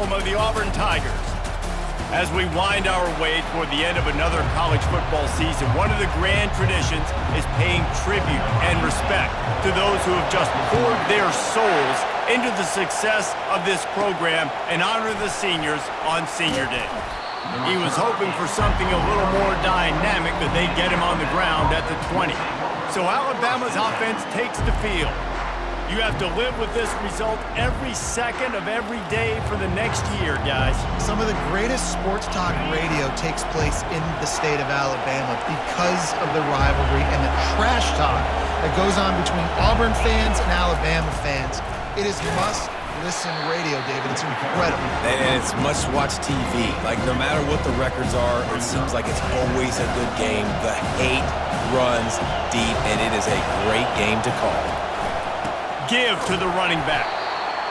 home of the Auburn Tigers. As we wind our way toward the end of another college football season, one of the grand traditions is paying tribute and respect to those who have just poured their souls into the success of this program and honor the seniors on Senior Day. He was hoping for something a little more dynamic, but they get him on the ground at the 20. So Alabama's offense takes the field. You have to live with this result every second of every day for the next year, guys. Some of the greatest sports talk radio takes place in the state of Alabama because of the rivalry and the trash talk that goes on between Auburn fans and Alabama fans. It is must-listen radio, David. It's incredible. And it's must-watch TV. Like, no matter what the records are, it seems like it's always a good game. The hate runs deep, and it is a great game to call. Give to the running back.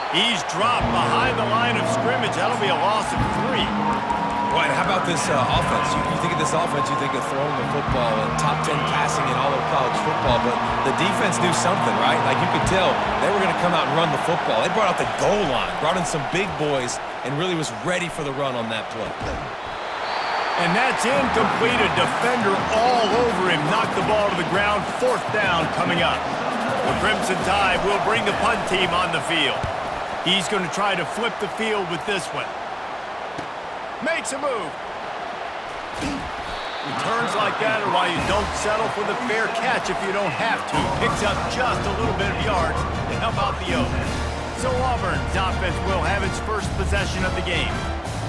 He's dropped behind the line of scrimmage. That'll be a loss of 3. Right, how about this offense? You think of this offense, you think of throwing the football and top 10 passing in all of college football, but the defense knew something, right? Like, you could tell they were going to come out and run the football. They brought out the goal line, brought in some big boys, and really was ready for the run on that play. And that's incomplete. A defender all over him. Knocked the ball to the ground. 4th down coming up. The Crimson Tide will bring the punt team on the field. He's going to try to flip the field with this one. Makes a move. Returns like that are why you don't settle for the fair catch if you don't have to. Picks up just a little bit of yards to help out the Oaks. So Auburn's offense will have its first possession of the game.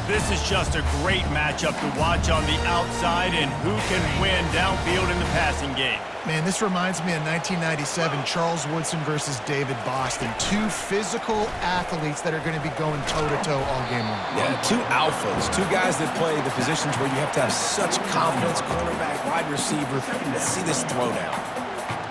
This is just a great matchup to watch on the outside and who can win downfield in the passing game. Man, this reminds me of 1997, Charles Woodson versus David Boston. 2 physical athletes that are going to be going toe-to-toe all game long. Yeah, 2 alphas, 2 guys that play the positions where you have to have such confidence, cornerback, wide receiver. Let's see this throwdown.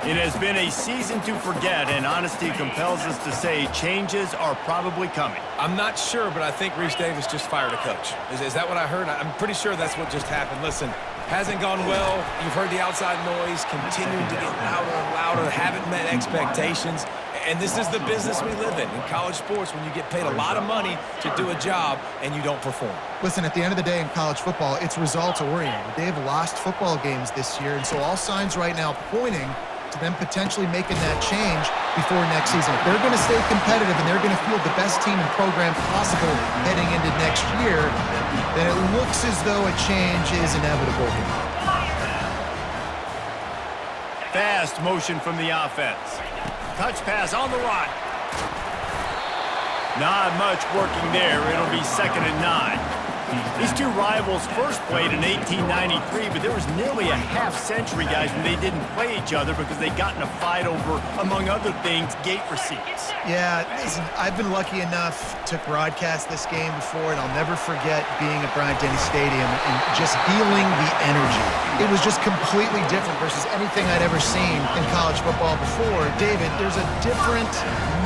It has been a season to forget, and honesty compels us to say changes are probably coming. I'm not sure, but I think Reese Davis just fired a coach. Is that what I heard? I'm pretty sure that's what just happened. Listen, hasn't gone well. You've heard the outside noise, continuing to get louder and louder, haven't met expectations. And this is the business we live in college sports, when you get paid a lot of money to do a job and you don't perform. Listen, at the end of the day in college football, it's results-oriented. They have lost football games this year, and so all signs right now pointing to them potentially making that change before next season. If they're going to stay competitive and they're going to field the best team and program possible heading into next year, then it looks as though a change is inevitable. Fast motion from the offense. Touch pass on the run. Not much working there. It'll be 2nd and 9. These 2 rivals first played in 1893, but there was nearly a half-century, guys, when they didn't play each other because they got in a fight over, among other things, gate receipts. Yeah, listen, I've been lucky enough to broadcast this game before, and I'll never forget being at Bryant-Denny Stadium and just feeling the energy. It was just completely different versus anything I'd ever seen in college football before. David, there's a different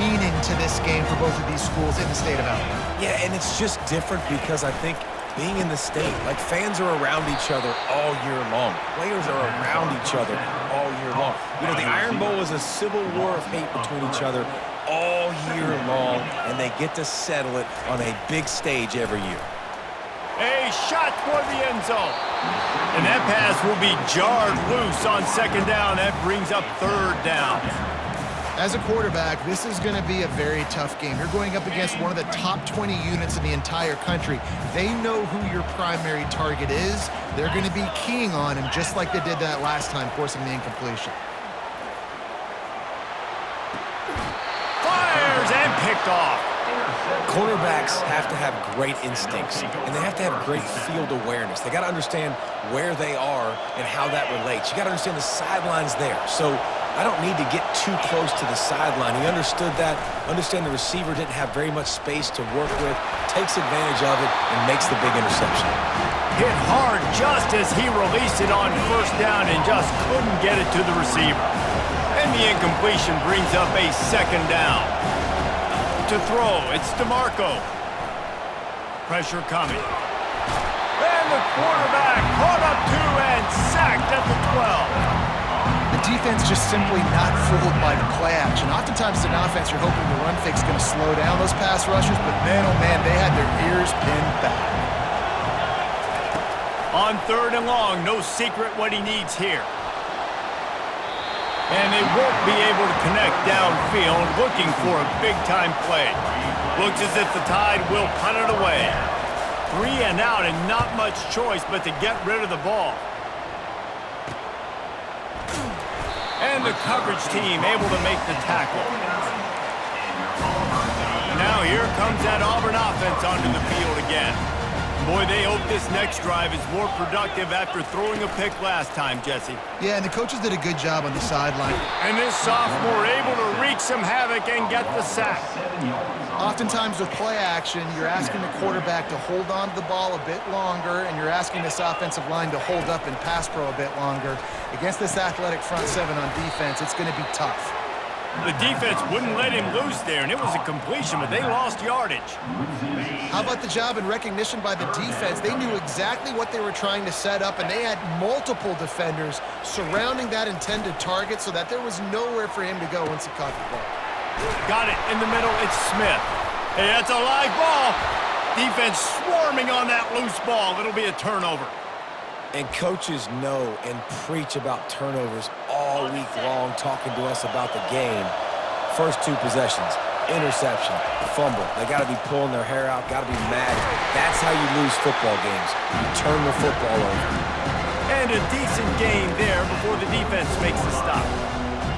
meaning to this game for both of these schools in the state of Alabama. Yeah, and it's just different because I think being in the state, like, fans are around each other all year long. Players are around each other all year long. You know, the Iron Bowl is a civil war of hate between each other all year long, and they get to settle it on a big stage every year. A shot toward the end zone. And that pass will be jarred loose on 2nd down. That brings up 3rd down. As a quarterback, this is going to be a very tough game. You're going up against one of the top 20 units in the entire country. They know who your primary target is. They're going to be keying on him just like they did that last time, forcing the incompletion. Fires and picked off. Cornerbacks have to have great instincts, and they have to have great field awareness. They got to understand where they are and how that relates. You got to understand the sidelines there. So I don't need to get too close to the sideline. He understood that, understand the receiver didn't have very much space to work with, takes advantage of it, and makes the big interception. Hit hard just as he released it on 1st down and just couldn't get it to the receiver. And the incompletion brings up a 2nd down. To throw, it's DeMarco. Pressure coming. And the quarterback caught up 2 and sacked at the 12. The defense just simply not fooled by the play action. Oftentimes, as an offense, you're hoping the run fake's going to slow down those pass rushers, but man, oh man, they had their ears pinned back. On 3rd and long, no secret what he needs here. And they won't be able to connect downfield, looking for a big-time play. Looks as if the Tide will punt it away. 3 and out, and not much choice but to get rid of the ball. And the coverage team able to make the tackle. Now here comes that Auburn offense onto the field again. Boy, they hope this next drive is more productive after throwing a pick last time, Jesse. Yeah, and the coaches did a good job on the sideline. And this sophomore able to wreak some havoc and get the sack. Oftentimes with play action, you're asking the quarterback to hold on to the ball a bit longer, and you're asking this offensive line to hold up in pass pro a bit longer. Against this athletic front seven on defense, it's going to be tough. The defense wouldn't let him loose there, and it was a completion, but they lost yardage. How about the job and recognition by the defense? They knew exactly what they were trying to set up, and they had multiple defenders surrounding that intended target so that there was nowhere for him to go once he caught the ball. Got it in the middle. It's Smith. Hey, that's a live ball. Defense swarming on that loose ball. It'll be a turnover. And coaches know and preach about turnovers all week long, talking to us about the game. First 2 possessions, interception, fumble. They got to be pulling their hair out, got to be mad. That's how you lose football games. You turn the football over. And a decent game there before the defense makes the stop.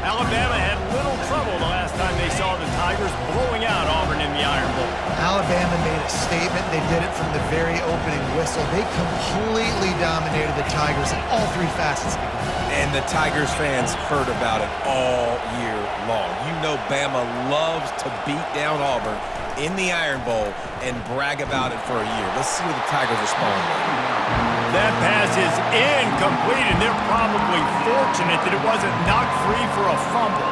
Alabama had little trouble the last time they saw the Tigers blowing out Auburn in the Iron Bowl. Alabama made a statement. They did it from the very opening whistle. They completely dominated the Tigers in all 3 facets of the game. And the Tigers fans heard about it all year long. You know Bama loves to beat down Auburn in the Iron Bowl and brag about it for a year. Let's see what the Tigers respond with. That pass is incomplete, and they're probably fortunate that it wasn't knocked free for a fumble.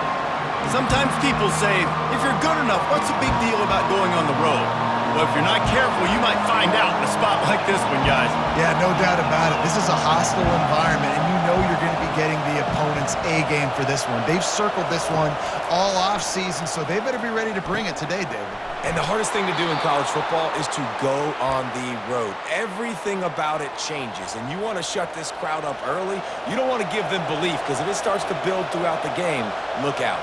Sometimes people say, if you're good enough, what's the big deal about going on the road? Well, if you're not careful, you might find out in a spot like this one, guys. Yeah, no doubt about it. This is a hostile environment, and you know you're going to be getting the opponent's A game for this one. They've circled this one all offseason, so they better be ready to bring it today, David. And the hardest thing to do in college football is to go on the road. Everything about it changes, and you want to shut this crowd up early. You don't want to give them belief, because if it starts to build throughout the game, look out.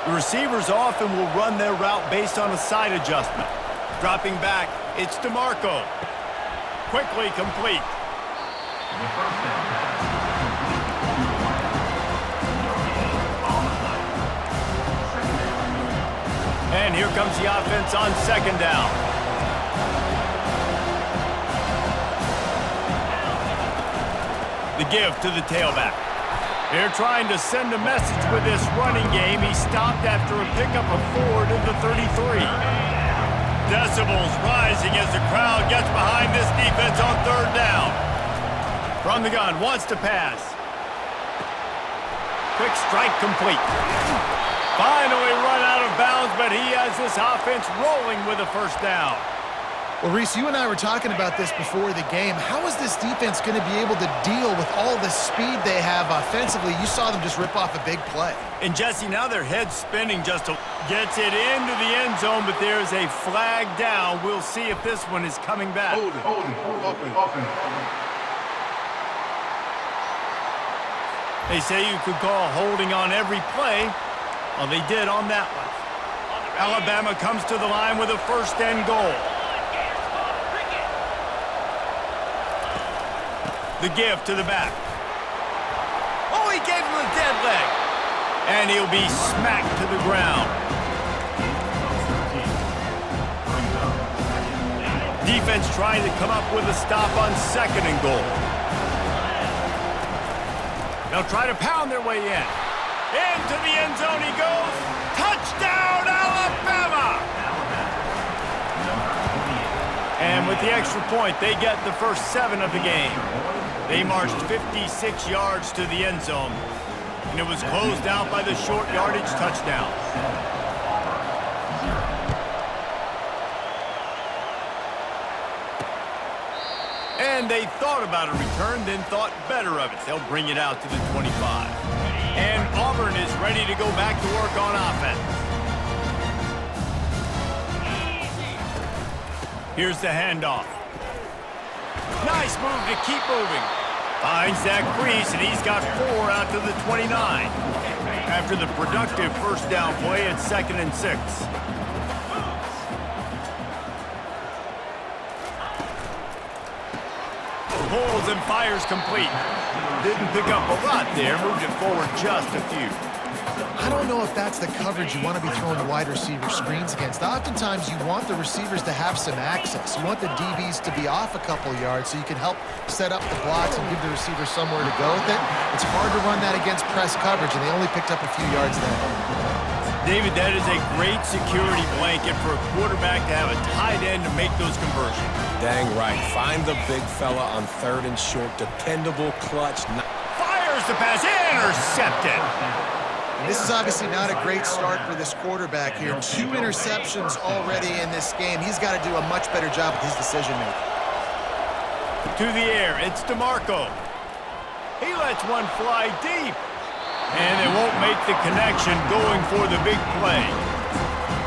The receivers often will run their route based on a side adjustment. Dropping back, it's DeMarco. Quickly complete. And here comes the offense on 2nd down. The give to the tailback. They're trying to send a message with this running game. He stopped after a pickup of 4 to the 33. Decibels rising as the crowd gets behind this defense on 3rd down. From the gun, wants to pass. Quick strike complete. Finally run out of bounds, but he has this offense rolling with a 1st down. Well, Reese, you and I were talking about this before the game. How is this defense going to be able to deal with all the speed they have offensively? You saw them just rip off a big play. And, Jesse, now their head's spinning just a... Gets it into the end zone, but there's a flag down. We'll see if this one is coming back. Hold it. They say you could call holding on every play. Well, they did on that one. Alabama comes to the line with a 1st and goal. The give to the back. Oh, he gave him a dead leg. And he'll be smacked to the ground. Defense trying to come up with a stop on 2nd and goal. They'll try to pound their way in. Into the end zone he goes. Touchdown, Alabama! And with the extra point, they get the first 7 of the game. They marched 56 yards to the end zone, and it was closed out by the short yardage touchdown. And they thought about a return, then thought better of it. They'll bring it out to the 25. And Auburn is ready to go back to work on offense. Here's the handoff. Nice move to keep moving. Finds that crease, and he's got 4 out to the 29. After the productive first down play, it's 2nd and 6. Pulls and fires complete. Didn't pick up a lot there, moved it forward just a few. I don't know if that's the coverage you want to be throwing wide receiver screens against. Oftentimes, you want the receivers to have some access. You want the DBs to be off a couple yards so you can help set up the blocks and give the receiver somewhere to go with it. It's hard to run that against press coverage, and they only picked up a few yards there. David, that is a great security blanket for a quarterback to have a tight end to make those conversions. Dang right. Find the big fella on 3rd and short. Dependable, clutch. Fires the pass, intercepted. This is obviously not a great start for this quarterback here. 2 interceptions already in this game. He's got to do a much better job with his decision-making. To the air, it's DeMarco. He lets one fly deep. And they won't make the connection going for the big play.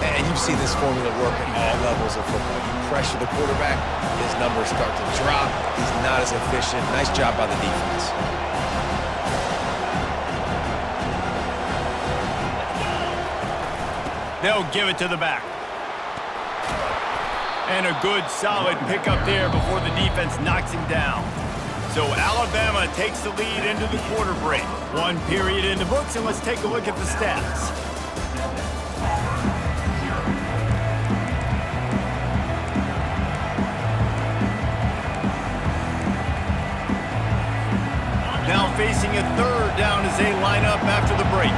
And you see this formula work at all levels of football. You pressure the quarterback, his numbers start to drop. He's not as efficient. Nice job by the defense. They'll give it to the back. And a good, solid pickup there before the defense knocks him down. So Alabama takes the lead into the quarter break. 1 period in the books, and let's take a look at the stats. Now facing a 3rd down as they line up after the break.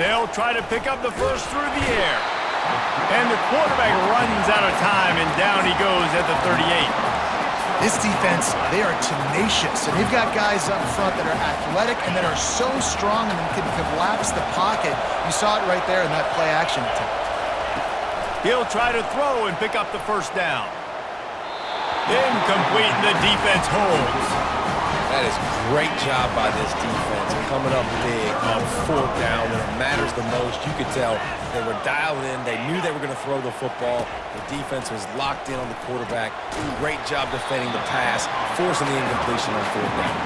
They'll try to pick up the first through the air. And the quarterback runs out of time, and down he goes at the 38. This defense, they are tenacious, and they've got guys up front that are athletic and that are so strong and can collapse the pocket. You saw it right there in that play-action attempt. He'll try to throw and pick up the first down. Incomplete, and the defense holds. That is a great job by this defense, coming up big on 4th down when it matters the most. You could tell they were dialed in. They knew they were going to throw the football. The defense was locked in on the quarterback. Great job defending the pass, forcing the incompletion on 4th down.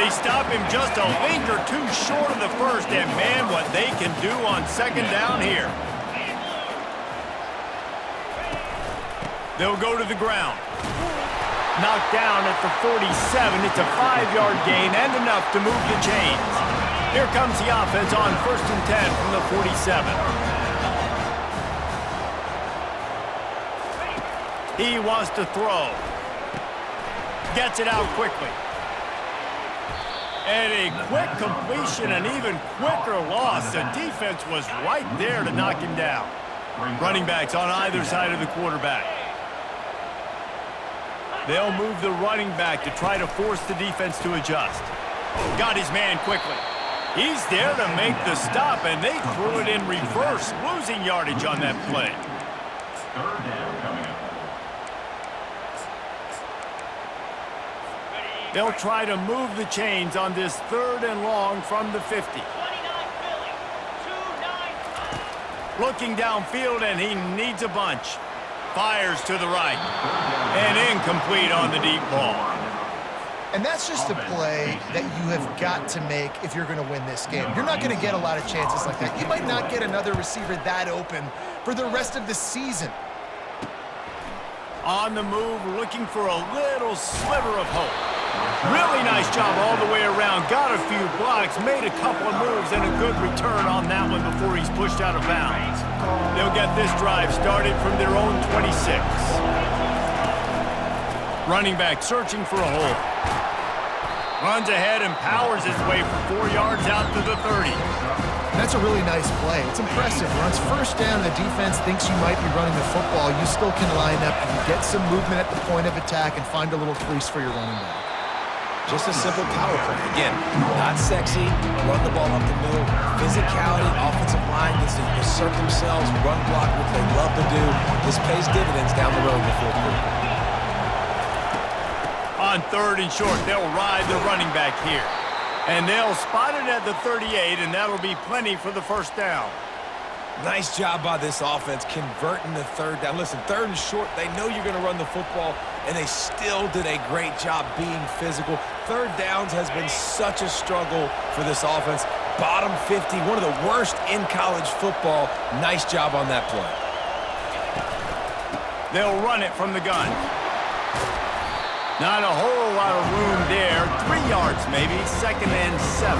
They stop him just a link or 2 short of the first, and man, what they can do on 2nd down here. They'll go to the ground. Knocked down at the 47. It's a 5-yard gain and enough to move the chains. Here comes the offense on 1st and 10 from the 47. He wants to throw. Gets it out quickly. And a quick completion, an even quicker loss. The defense was right there to knock him down. Running backs on either side of the quarterback. They'll move the running back to try to force the defense to adjust. Got his man quickly. He's there to make the stop, and they threw it in reverse, losing yardage on that play. 3rd down coming up. They'll try to move the chains on this 3rd and long from the 50. Looking downfield, and he needs a bunch. Fires to the right. And incomplete on the deep ball. And that's just a play that you have got to make if you're going to win this game. You're not going to get a lot of chances like that. You might not get another receiver that open for the rest of the season. On the move, looking for a little sliver of hope. Really nice job all the way around. Got a few blocks, made a couple of moves, and a good return on that one before he's pushed out of bounds. They'll get this drive started from their own 26. Running back searching for a hole. Runs ahead and powers his way for 4 yards out to the 30. That's a really nice play. It's impressive. Runs 1st down, the defense thinks you might be running the football. You still can line up and get some movement at the point of attack and find a little crease for your running back. Just a simple power play. Again, not sexy, run the ball up the middle, physicality, offensive line gets to assert themselves, run block, which they love to do. This pays dividends down the road in the 4th quarter. On On 3rd and short, they'll ride the running back here. And they'll spot it at the 38, and that'll be plenty for the first down. Nice job by this offense converting the 3rd down. Listen, 3rd and short, they know you're going to run the football, and they still did a great job being physical. 3rd downs has been such a struggle for this offense. Bottom 50, one of the worst in college football. Nice job on that play. They'll run it from the gun. Not a whole lot of room there. 3 yards maybe, 2nd and 7.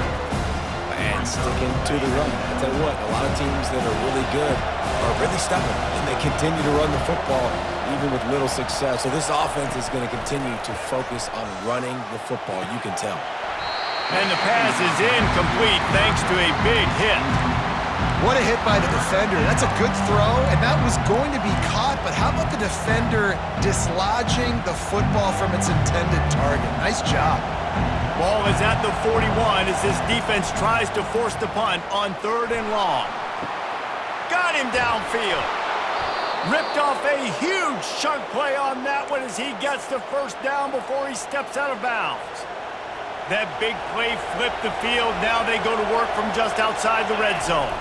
And sticking to the run. I tell you what, a lot of teams that are really good are really stubborn, and they continue to run the football even with little success. So this offense is going to continue to focus on running the football, you can tell. And the pass is incomplete thanks to a big hit. What a hit by the defender. That's a good throw, and that was going to be caught, but how about the defender dislodging the football from its intended target? Nice job. Ball is at the 41 as this defense tries to force the punt on 3rd and long. Got him downfield. Ripped off a huge chunk play on that one as he gets the first down before he steps out of bounds. That big play flipped the field. Now they go to work from just outside the red zone.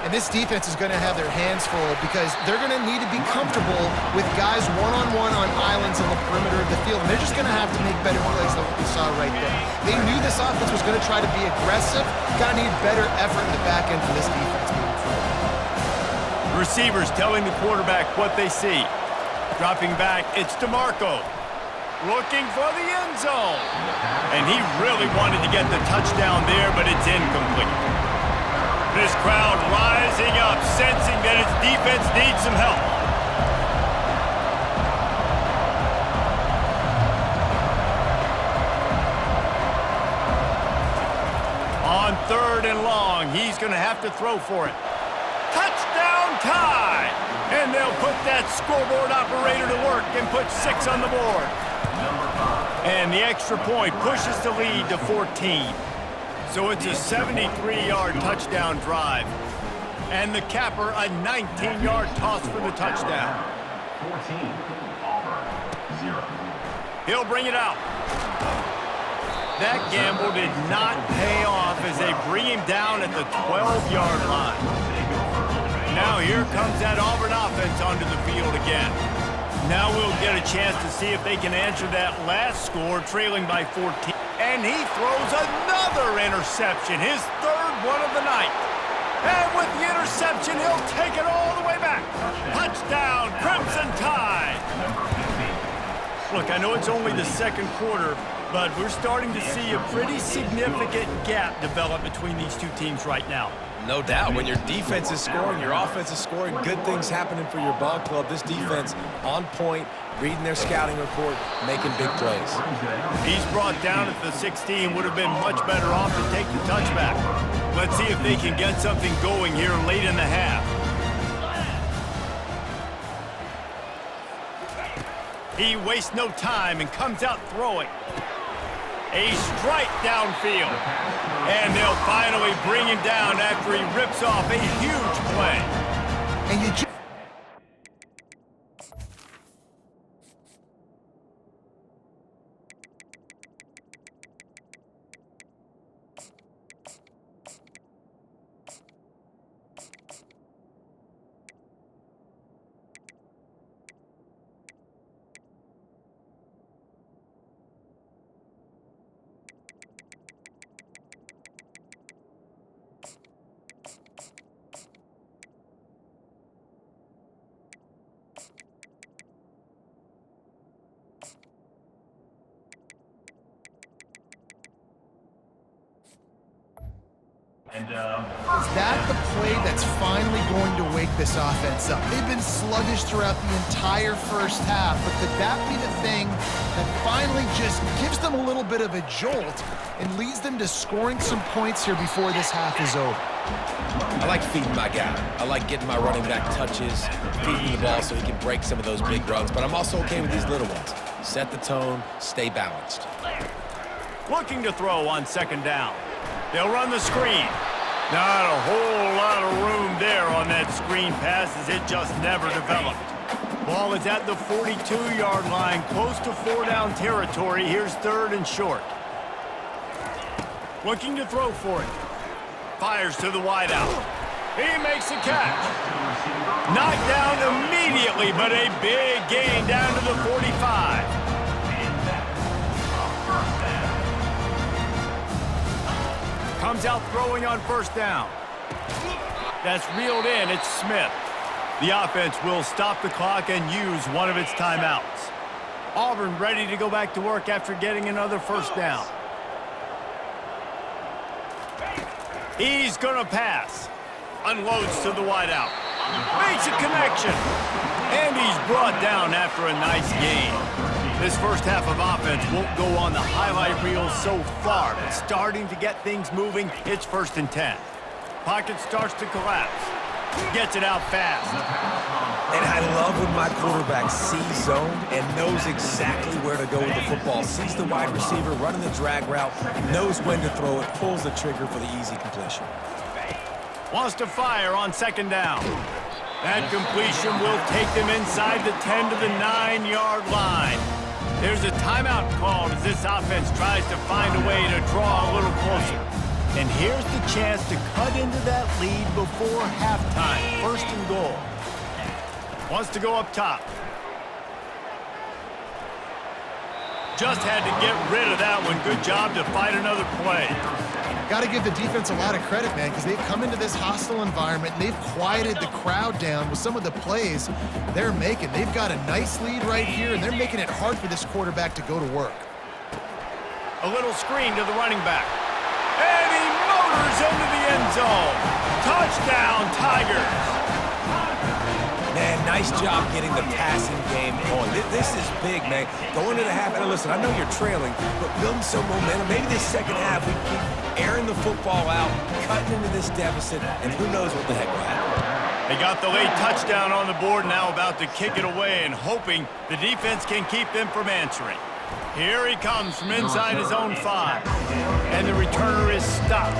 And this defense is going to have their hands full because they're going to need to be comfortable with guys one-on-one on islands on the perimeter of the field. And they're just going to have to make better plays than what we saw right there. They knew this offense was going to try to be aggressive. Got to need better effort in the back end for this defense moving forward. Receivers telling the quarterback what they see. Dropping back, it's DeMarco. Looking for the end zone. And he really wanted to get the touchdown there, but it's incomplete. This crowd rising up, sensing that its defense needs some help. On 3rd and long, he's going to have to throw for it. Touchdown tie! And they'll put that scoreboard operator to work and put 6 on the board. And the extra point pushes the lead to 14. So it's a 73-yard touchdown drive. And the capper, a 19-yard toss for the touchdown. 14, Auburn, 0. He'll bring it out. That gamble did not pay off as they bring him down at the 12-yard line. Now here comes that Auburn offense onto the field again. Now we'll get a chance to see if they can answer that last score, trailing by 14. And he throws another interception, his 3rd one of the night. And with the interception, he'll take it all the way back. Touchdown, Crimson Tide. Look, I know it's only the 2nd quarter, but we're starting to see a pretty significant gap develop between these two teams right now. No doubt. When your defense is scoring, your offense is scoring, good things happening for your ball club. This defense on point, reading their scouting report, making big plays. He's brought down at the 16. Would have been much better off to take the touchback. Let's see if they can get something going here late in the half. He wastes no time and comes out throwing. A strike downfield. And they'll finally bring him down after he rips off a huge play. And you Is that the play that's finally going to wake this offense up? They've been sluggish throughout the entire first half, but could that be the thing that finally just gives them a little bit of a jolt and leads them to scoring some points here before this half is over? I like feeding my guy. I like getting my running back touches, feeding the ball so he can break some of those big runs, but I'm also okay with these little ones. Set the tone, stay balanced. Looking to throw on 2nd down. They'll run the screen. Not a whole lot of room there on that screen pass as it just never developed. Ball is at the 42-yard line, close to 4-down territory. Here's 3rd and short. Looking to throw for it. Fires to the wideout. He makes the catch. Knocked down immediately, but a big gain down to the 45. Comes out throwing on 1st down. That's reeled in. It's Smith. The offense will stop the clock and use one of its timeouts. Auburn ready to go back to work after getting another 1st down. He's going to pass. Unloads to the wideout. Makes a connection. And he's brought down after a nice gain. This first half of offense won't go on the highlight reel so far, but starting to get things moving. It's 1st and 10. Pocket starts to collapse. Gets it out fast. And I love when my quarterback sees zone and knows exactly where to go with the football. Sees the wide receiver running the drag route, knows when to throw it, pulls the trigger for the easy completion. Wants to fire on 2nd down. That completion will take them inside the 10 to the 9-yard line. There's a timeout called as this offense tries to find a way to draw a little closer. And here's the chance to cut into that lead before halftime. 1st and goal. Wants to go up top. Just had to get rid of that one. Good job to fight another play. Got to give the defense a lot of credit, man, because they've come into this hostile environment and they've quieted the crowd down with some of the plays they're making. They've got a nice lead right here, and they're making it hard for this quarterback to go to work. A little screen to the running back. And he motors into the end zone. Touchdown, Tigers. Man, nice job getting the passing game going. This is big, man. Going into the half, and listen, I know you're trailing, but building some momentum. Maybe this second half we keep airing the football out, cutting into this deficit, and who knows what the heck will happen. They got the late touchdown on the board, now about to kick it away and hoping the defense can keep them from answering. Here he comes from inside his own 5, and the returner is stopped.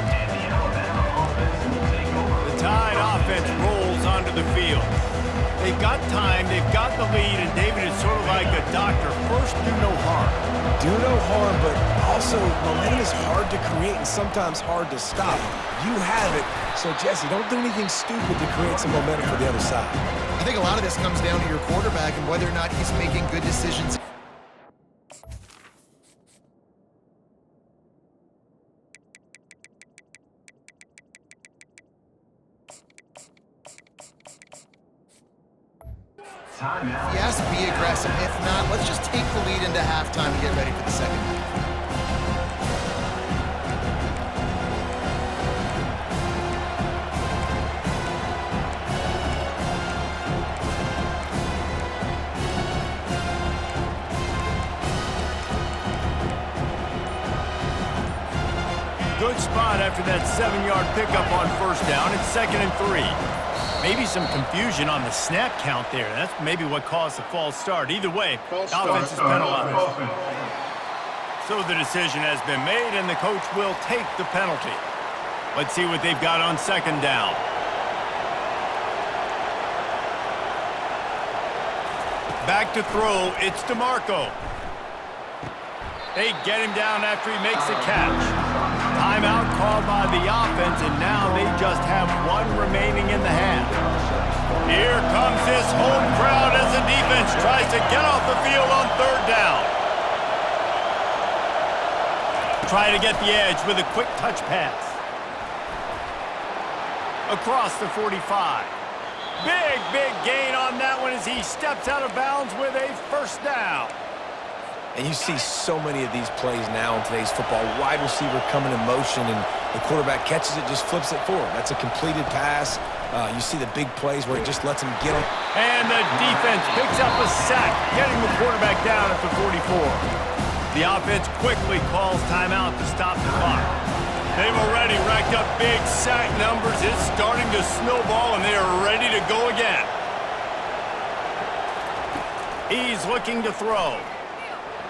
The Tide offense rolls onto the field. They've got time, they've got the lead, and David is sort of like a doctor. First, do no harm. Do no harm, but also momentum is hard to create and sometimes hard to stop. You have it, so Jesse, don't do anything stupid to create some momentum for the other side. I think a lot of this comes down to your quarterback and whether or not he's making good decisions. Timeout. Yes, be aggressive. If not, let's just take the lead into halftime and get ready for the second half. Good spot after that 7-yard pickup on 1st down. It's 2nd and 3. Maybe some confusion on the snap count there. That's maybe what caused the false start. Either way, offense is penalized. So the decision has been made, and the coach will take the penalty. Let's see what they've got on 2nd down. Back to throw, it's DeMarco. They get him down after he makes the catch. Timeout called by the offense, and now they just have one remaining in the half. Here comes this home crowd as the defense tries to get off the field on 3rd down. Try to get the edge with a quick touch pass. Across the 45. Big gain on that one as he steps out of bounds with a 1st down. And you see so many of these plays now in today's football. Wide receiver coming in motion, and the quarterback catches it, just flips it forward. That's a completed pass. You see the big plays where it just lets him get him. And the defense picks up a sack, getting the quarterback down at the 44. The offense quickly calls timeout to stop the clock. They've already racked up big sack numbers. It's starting to snowball, and they are ready to go again. He's looking to throw.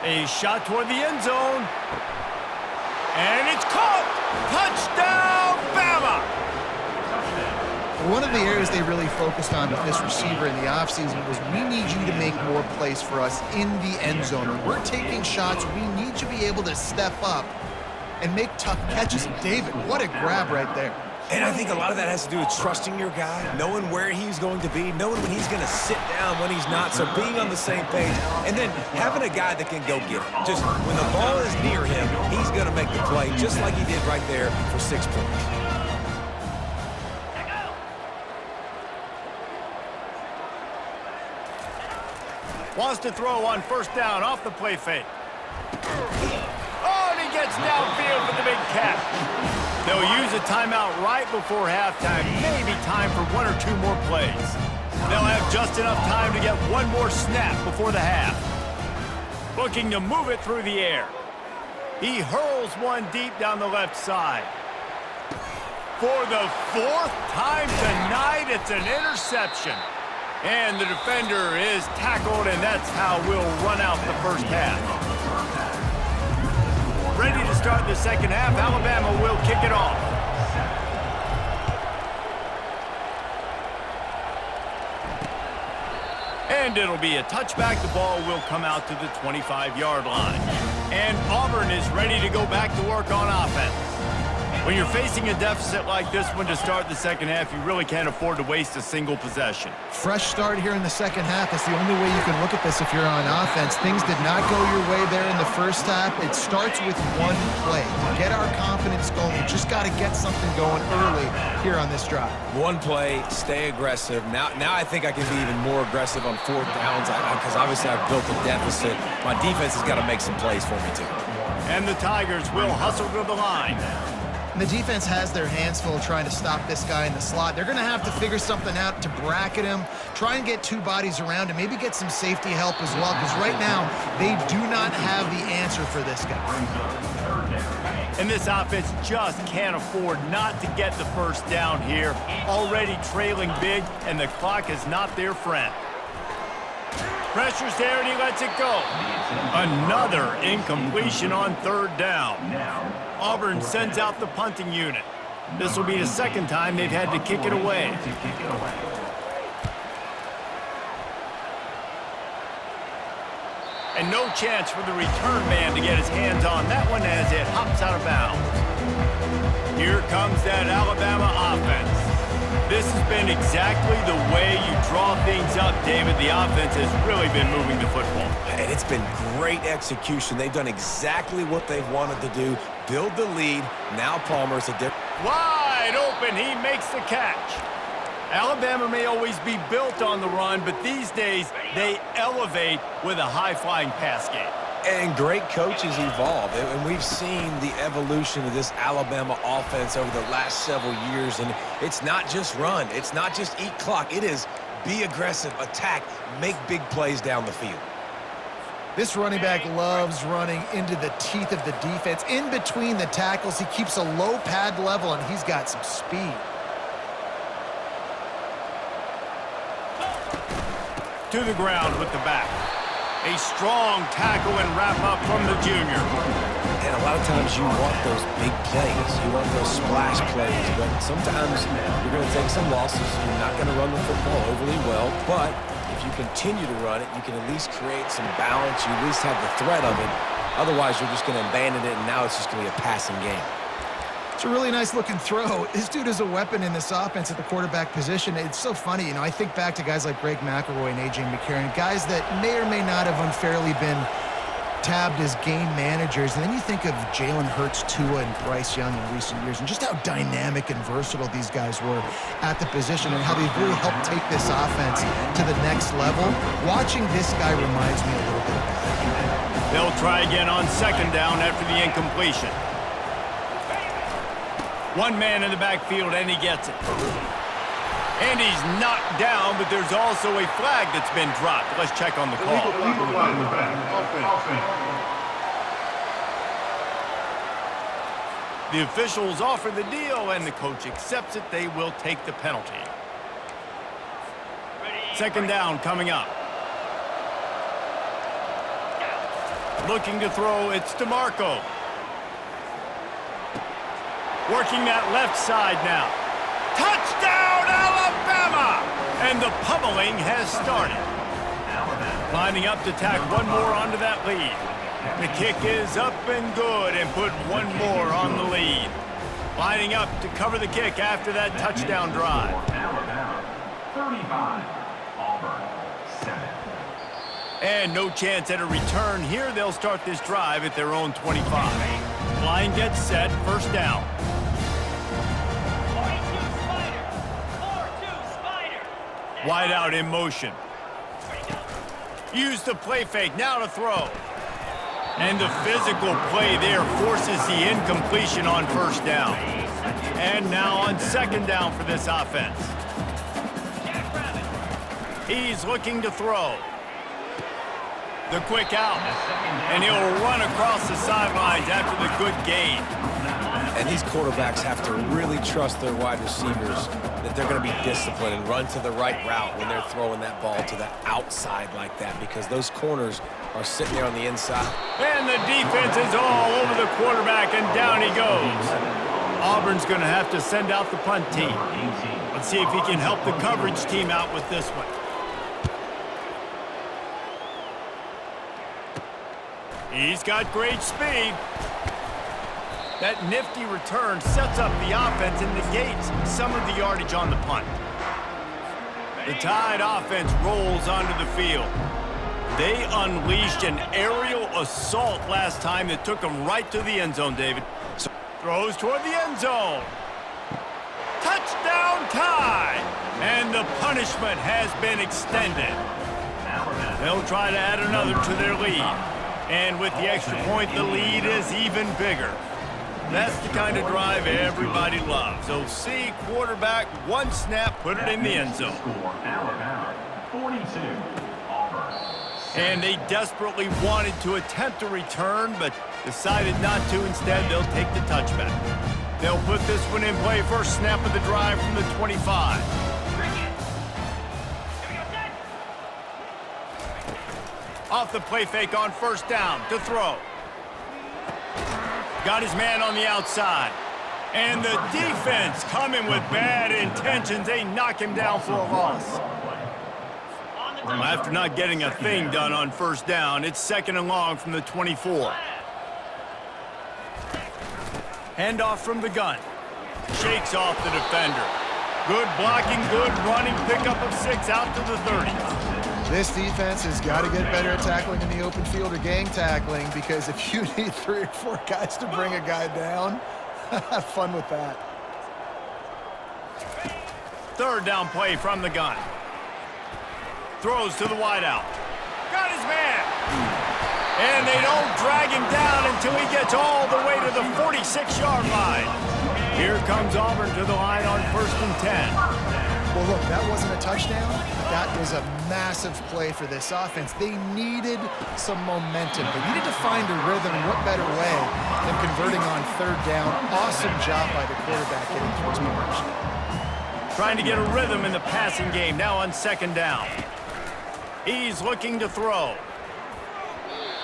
A shot toward the end zone. And it's caught! Touchdown, Bama! One of the areas they really focused on with this receiver in the offseason was we need you to make more plays for us in the end zone. When we're taking shots, we need you to be able to step up and make tough catches. David, what a grab right there. And I think a lot of that has to do with trusting your guy, knowing where he's going to be, knowing when he's going to sit down, when he's not, so being on the same page, and then having a guy that can go get it. Just when the ball is near him, he's going to make the play, just like he did right there for 6 points. Wants to throw on first down off the play fake. Oh, and he gets downfield for the big catch. They'll use a timeout right before halftime, maybe time for 1 or 2 more plays. They'll have just enough time to get one more snap before the half. Looking to move it through the air. He hurls one deep down the left side. For the 4th time tonight, it's an interception. And the defender is tackled, and that's how we'll run out the first half. Ready to start the second half. Alabama will kick it off. And it'll be a touchback. The ball will come out to the 25-yard line. And Auburn is ready to go back to work on offense. When you're facing a deficit like this one to start the second half, you really can't afford to waste a single possession. Fresh start here in the second half. That's the only way you can look at this if you're on offense. Things did not go your way there in the first half. It starts with one play. To get our confidence going, we just got to get something going early here on this drive. One play, stay aggressive. Now I think I can be even more aggressive on 4th downs because obviously I've built a deficit. My defense has got to make some plays for me too. And the Tigers will hustle to the line. The defense has their hands full trying to stop this guy in the slot. They're going to have to figure something out to bracket him, try and get 2 bodies around him, maybe get some safety help as well, because right now they do not have the answer for this guy. And this offense just can't afford not to get the first down here. Already trailing big, and the clock is not their friend. Pressure's there, and he lets it go. Another incompletion on 3rd down. Auburn sends out the punting unit. This will be the 2nd time they've had to kick it away. And no chance for the return man to get his hands on that one as it hops out of bounds. Here comes that Alabama offense. This has been exactly the way you draw things up, David. The offense has really been moving the football. And it's been great execution. They've done exactly what they've wanted to do. Build the lead. Now Palmer's a different. Wide open, he makes the catch. Alabama may always be built on the run, but these days they elevate with a high-flying pass game. And great coaches evolve, and we've seen the evolution of this Alabama offense over the last several years, and it's not just run, it's not just eat clock, it is be aggressive, attack, make big plays down the field. This running back loves running into the teeth of the defense. In between the tackles, he keeps a low pad level, and he's got some speed. To the ground with the back. A strong tackle and wrap up from the junior. And a lot of times you want those big plays. You want those splash plays. But sometimes you're going to take some losses. You're not going to run the football overly well. But if you continue to run it, you can at least create some balance. You at least have the threat of it. Otherwise, you're just going to abandon it, and now it's just going to be a passing game. It's a really nice-looking throw. This dude is a weapon in this offense at the quarterback position. It's so funny, you know, I think back to guys like Greg McElroy and A.J. McCarron, guys that may or may not have unfairly been tabbed as game managers. And then you think of Jalen Hurts, Tua, and Bryce Young in recent years, and just how dynamic and versatile these guys were at the position and how they've really helped take this offense to the next level. Watching this guy reminds me a little bit of that. They'll try again on 2nd down after the incompletion. One man in the backfield, and he gets it. And he's knocked down, but there's also a flag that's been dropped. Let's check on the call. The officials offer the deal, and the coach accepts it. They will take the penalty. 2nd down coming up. Looking to throw, it's DeMarco. Working that left side now. Touchdown, Alabama! And the pummeling has started. Lining up to tack one more onto that lead. The kick is up and good and put one more on the lead. Lining up to cover the kick after that touchdown drive. Alabama, 35. Auburn, 7. And no chance at a return here. They'll start this drive at their own 25. Line gets set, first down. 42 Spider. 4-2 Spider. Wide out in motion. Use the play fake, now to throw. And the physical play there forces the incompletion on first down. And now on second down for this offense. He's looking to throw. The quick out. And he'll run across the sidelines after the good gain. And these quarterbacks have to really trust their wide receivers that they're going to be disciplined and run to the right route when they're throwing that ball to the outside like that, because those corners are sitting there on the inside. And the defense is all over the quarterback, and down he goes. Auburn's going to have to send out the punt team. Let's see if he can help the coverage team out with this one. He's got great speed. That nifty return sets up the offense and negates some of the yardage on the punt. The Tide offense rolls onto the field. They unleashed an aerial assault last time that took them right to the end zone, David. So throws toward the end zone. Touchdown Tide! And the punishment has been extended. They'll try to add another to their lead. And with the extra point, the lead is even bigger. That's the kind of drive everybody loves. So see quarterback, one snap, put it in the end zone. Score, Alabama, 42. Auburn, 7. And they desperately wanted to attempt a return, but decided not to. Instead, they'll take the touchback. They'll put this one in play. First snap of the drive from the 25. Off the play fake on first down to throw. Got his man on the outside. And the defense coming with bad intentions. They knock him down for a loss. Well, after not getting a thing done on first down, it's second and long from the 24. Handoff from the gun. Shakes off the defender. Good blocking, good running, pickup of 6 out to the 30. This defense has got to get better at tackling in the open field or gang tackling, because if you need 3 or 4 guys to bring a guy down, have fun with that. Third down play from the gun. Throws to the wideout. Got his man. And they don't drag him down until he gets all the way to the 46-yard line. Here comes Auburn to the line on first and 10. Well, look, that wasn't a touchdown. That was a massive play for this offense. They needed some momentum. They needed to find a rhythm, and what better way than converting on third down. Awesome job by the quarterback getting through his motion. Trying to get a rhythm in the passing game, now on second down. He's looking to throw.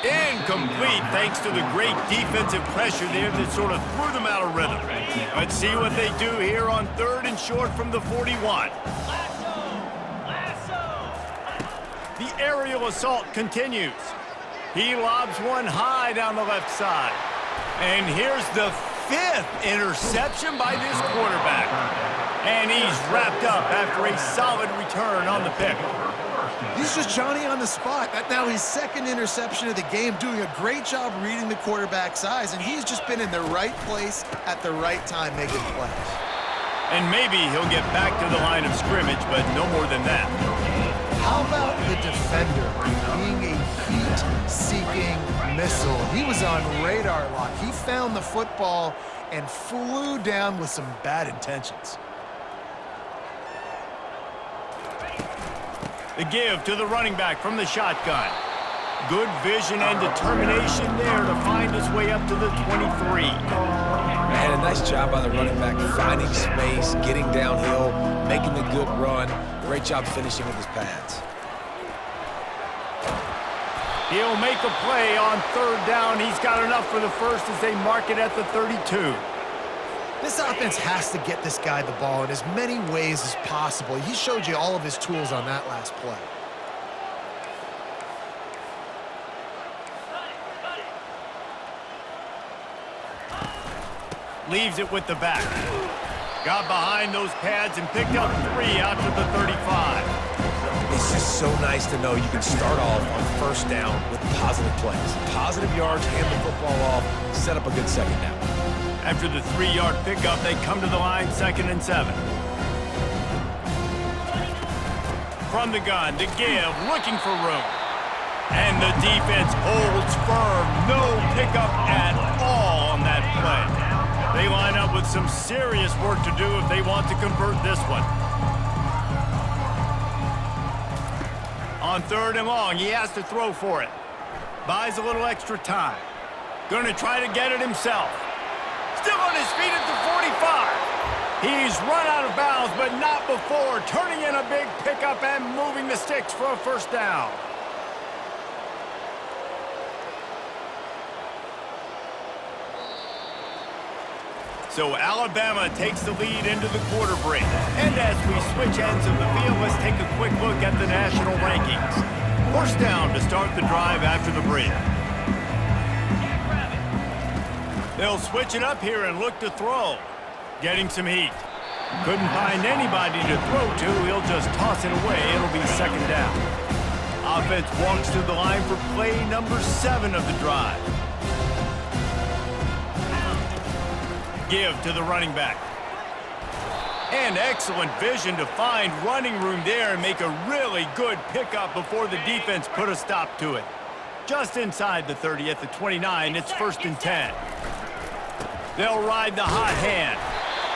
Incomplete, thanks to the great defensive pressure there that sort of threw them out of rhythm. Let's see what they do here on third and short from the 41. The aerial assault continues. He lobs one high down the left side. And here's the 5th interception by this quarterback. And he's wrapped up after a solid return on the pick. He's just Johnny on the spot. That's now his 2nd interception of the game, doing a great job reading the quarterback's eyes, and he's just been in the right place at the right time making plays. And maybe he'll get back to the line of scrimmage, but no more than that. How about the defender being a heat-seeking missile? He was on radar lock. He found the football and flew down with some bad intentions. The give to the running back from the shotgun. Good vision and determination there to find his way up to the 23. And a nice job by the running back, finding space, getting downhill, making the good run. Great job finishing with his pads. He'll make a play on third down. He's got enough for the first as they mark it at the 32. This offense has to get this guy the ball in as many ways as possible. He showed you all of his tools on that last play. Leaves it with the back. Got behind those pads and picked up 3 out to the 35. It's just so nice to know you can start off on first down with positive plays. Positive yards, hand the football off, set up a good second down. After the 3-yard pickup, they come to the line, 2nd and 7. From the gun to give, looking for room. And the defense holds firm. No pickup at all on that play. They line up with some serious work to do if they want to convert this one. On 3rd and long, he has to throw for it. Buys a little extra time. Gonna try to get it himself. Still on his feet at the 45. He's run out of bounds, but not before turning in a big pickup and moving the sticks for a first down. So Alabama takes the lead into the quarter break. And as we switch ends of the field, let's take a quick look at the national rankings. First down to start the drive after the break. They'll switch it up here and look to throw. Getting some heat. Couldn't find anybody to throw to. He'll just toss it away. It'll be 2nd down. Offense walks to the line for play number 7 of the drive. Give to the running back. And excellent vision to find running room there and make a really good pickup before the defense put a stop to it. Just inside the 30 at the 29, it's 1st and 10. They'll ride the hot hand.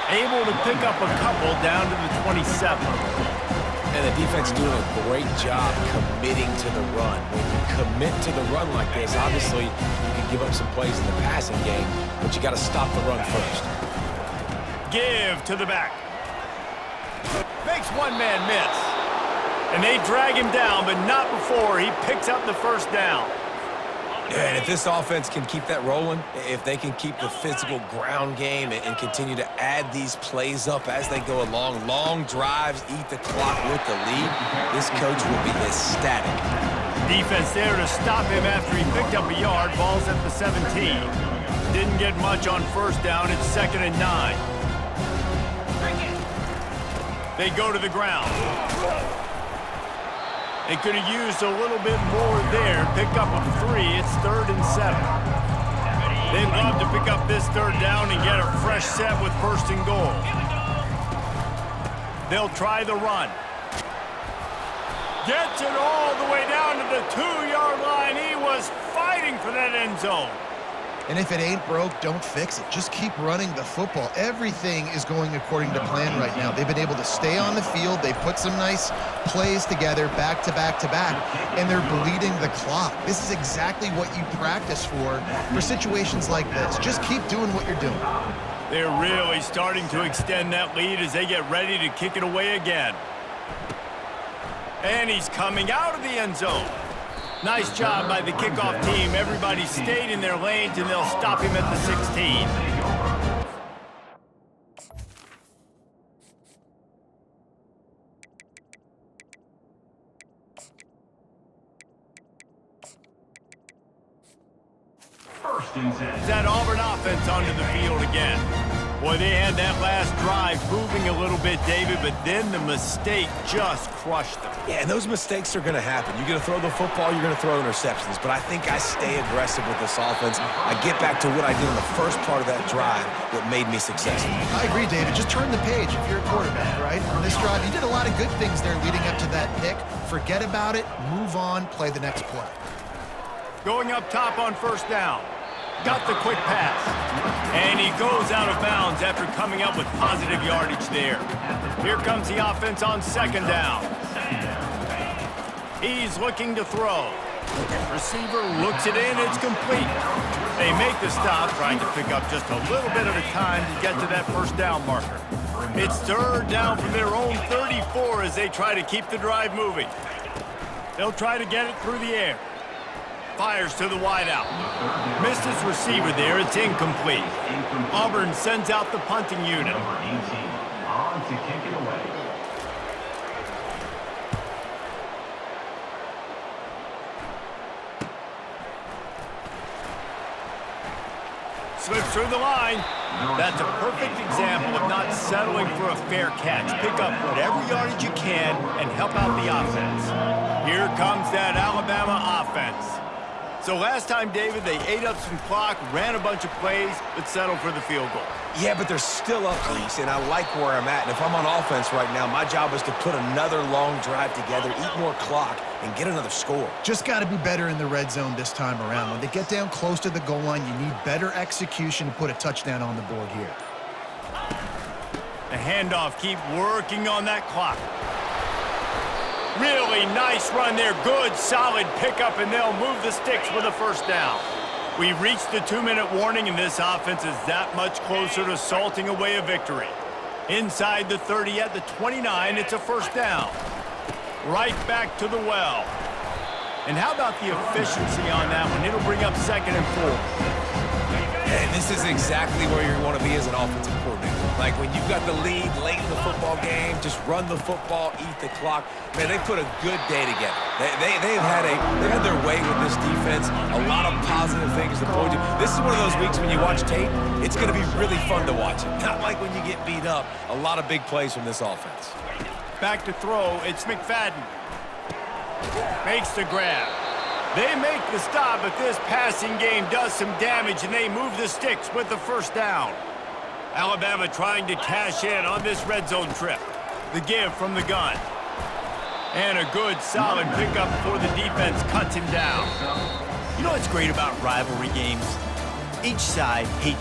Able to pick up a couple down to the 27. And the defense doing a great job committing to the run. When you commit to the run like this, obviously you can give up some plays in the passing game, but you got to stop the run first. Give to the back. Makes one man miss. And they drag him down, but not before he picks up the first down. Yeah, and if this offense can keep that rolling, if they can keep the physical ground game and continue to add these plays up as they go along, long drives, eat the clock with the lead, this coach will be ecstatic. Defense there to stop him after he picked up a yard. Ball's at the 17. Didn't get much on first down. It's 2nd and 9. They go to the ground. They could have used a little bit more there. Pick up a 3. It's 3rd and 7. They'd love to pick up this 3rd down and get a fresh set with 1st and goal. They'll try the run. Gets it all the way down to the 2-yard line. He was fighting for that end zone. And if it ain't broke, don't fix it. Just keep running the football. Everything is going according to plan right now. They've been able to stay on the field. They put some nice plays together back to back to back, and they're bleeding the clock. This is exactly what you practice for situations like this. Just keep doing what you're doing. They're really starting to extend that lead as they get ready to kick it away again. And he's coming out of the end zone. Nice job by the kickoff team. Everybody stayed in their lanes, and they'll stop him at the 16. First and 10. That Auburn offense onto the field again. Boy, they had that last drive moving a little bit, David, but then the mistake just crushed them. Yeah, and those mistakes are going to happen. You're going to throw the football, you're going to throw interceptions. But I think I stay aggressive with this offense. I get back to what I did in the first part of that drive that made me successful. I agree, David. Just turn the page if you're a quarterback, right? On this drive, you did a lot of good things there leading up to that pick. Forget about it, move on, play the next play. Going up top on first down. Got the quick pass. And he goes out of bounds after coming up with positive yardage there. Here comes the offense on 2nd down. He's looking to throw. Receiver looks it in. It's complete. They make the stop, trying to pick up just a little bit at a time to get to that first down marker. It's 3rd down from their own 34 as they try to keep the drive moving. They'll try to get it through the air. fires to the wideout. Missed his receiver there. It's incomplete. Auburn sends out the punting unit. Number 18 on to kick it away. Slips through the line. That's a perfect example of not settling for a fair catch. Pick up whatever yardage you can and help out the offense. Here comes that Alabama offense. So last time, David, they ate up some clock, ran a bunch of plays, but settled for the field goal. Yeah, but they're still up, Reese, and I like where I'm at. And if I'm on offense right now, my job is to put another long drive together, eat more clock, and get another score. Just got to be better in the red zone this time around. When they get down close to the goal line, you need better execution to put a touchdown on the board here. The handoff, keep working on that clock. Really nice run there. Good, solid pickup, and they'll move the sticks with a first down. We've reached the 2-minute warning, and this offense is that much closer to salting away a victory. Inside the 30 at the 29, it's a first down. Right back to the well. And how about the efficiency on that one? It'll bring up 2nd and 4. And this is exactly where you want to be as an offensive coordinator. Like when you've got the lead late in the football game, just run the football, eat the clock. Man, they put a good day together. They've had their way with this defense. A lot of positive things to point to. This is one of those weeks when you watch tape, it's going to be really fun to watch it. Not like when you get beat up. A lot of big plays from this offense. Back to throw, it's McFadden. Makes the grab. They make the stop, but this passing game does some damage, and they move the sticks with the first down. Alabama trying to cash in on this red zone trip. The give from the gun. And a good, solid pickup before the defense cuts him down. You know what's great about rivalry games? Each side hates